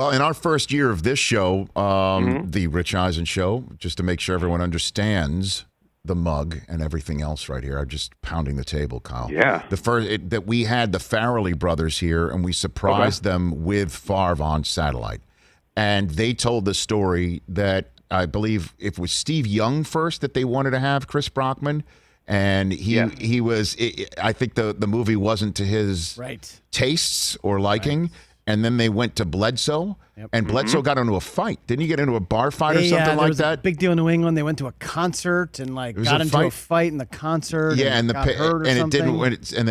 Well, in our first year of this show, the Rich Eisen Show, just to make sure everyone understands the mug and everything else right here. I'm just pounding the table, Kyle. Yeah. That we had the Farrelly brothers here, and we surprised them with Farve on satellite. And they told the story that I believe it was Steve Young first that they wanted to have Chris Brockman. And he was, I think the movie wasn't to his tastes or liking. Right. And then they went to Bledsoe, and Bledsoe got into a fight. Didn't he get into a bar fight or something like that? A big deal in New England. They went to a concert and got into a fight in the concert. Yeah, and got hurt or and something. it didn't. And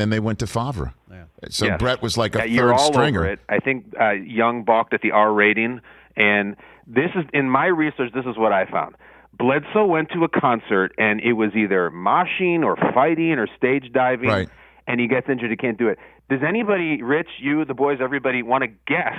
then they went to Favre. Yeah. So Brett was like a you're third all stringer. Over it. I think Young balked at the R rating, and this is in my research. This is what I found. Bledsoe went to a concert, and it was either moshing or fighting or stage diving. Right. And he gets injured, he can't do it. Does anybody, Rich, you, the boys, everybody, want to guess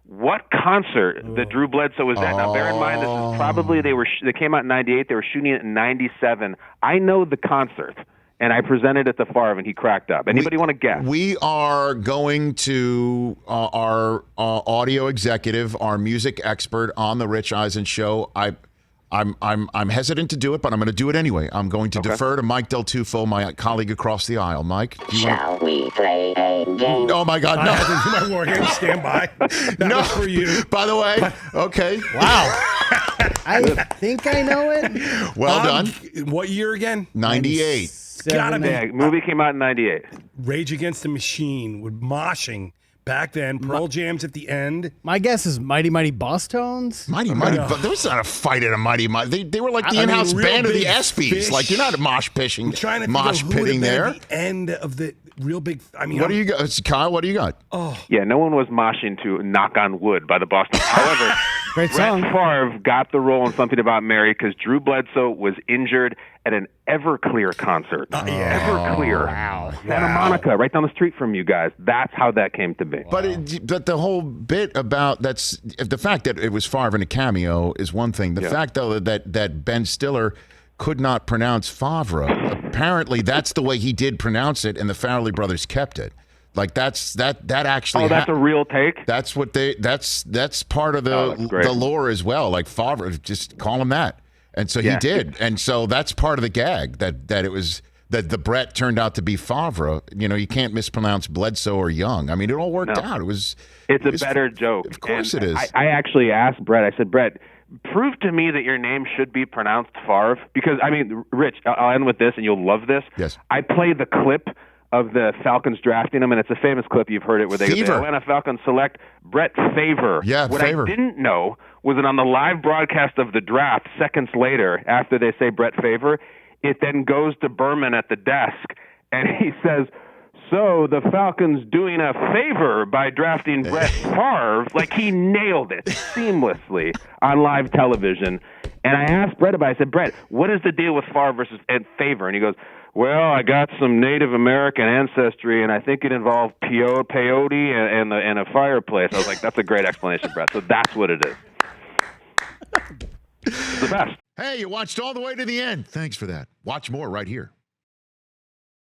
what concert that Drew Bledsoe was at? Now, bear in mind, this is probably, they came out in 98, they were shooting it in 97. I know the concert, and I presented it to Farve, and he cracked up. Anybody want to guess? We are going to our audio executive, our music expert on the Rich Eisen Show. I'm hesitant to do it, but I'm going to do it anyway. I'm going to defer to Mike Del Tufo, my colleague across the aisle. Mike, Shall we play a game? Oh my God, no! I have to do my war game. Stand by. That was for you. By the way, okay. Wow. I think I know it. Well done. What year again? 98. Gotta be. Yeah, movie came out in 98. Rage Against the Machine with moshing. Back then, Pearl Jam's at the end. My guess is Mighty Mighty Boss Tones. Mighty, there was not a fight at a Mighty. They were like the in-house band of the ESPYs. Like, you're not mosh pitting there. The end of the real big. I mean, what do you got, Kyle? What do you got? Oh, yeah, no one was moshing to "Knock on Wood" by the Boston. However, Great song. Brett Favre got the role in Something About Mary because Drew Bledsoe was injured at an Everclear concert. Everclear, Santa Monica, right down the street from you guys. That's how that came to be. But the whole bit about the fact that it was Favre in a cameo is one thing. The fact though that Ben Stiller could not pronounce Favre. Apparently, that's the way he did pronounce it, and the Farrelly brothers kept it. Like that's actually. Oh, that's a real take. That's what that's part of the lore as well. Like Favre, just call him that, and so he did, and so that's part of the gag that it was that the Brett turned out to be Favre. You know, you can't mispronounce Bledsoe or Young. I mean, it all worked out. It's a better joke. Of course, it is. I actually asked Brett. I said, Brett, prove to me that your name should be pronounced Favre. Because, I mean, Rich, I'll end with this, and you'll love this. Yes. I played the clip of the Falcons drafting him, and it's a famous clip. You've heard it, where the Atlanta Falcons select Brett Favre. Yeah, what Favre. I didn't know was that on the live broadcast of the draft, seconds later, after they say Brett Favre, it then goes to Berman at the desk, and he says, so the Falcons doing a favor by drafting Brett Favre. Like, he nailed it seamlessly on live television. And I asked Brett about it. I said, Brett, what is the deal with Favre versus Favre? And he goes, well, I got some Native American ancestry, and I think it involved peyote and a fireplace. I was like, that's a great explanation, Brett. So that's what it is. It's the best. Hey, you watched all the way to the end. Thanks for that. Watch more right here.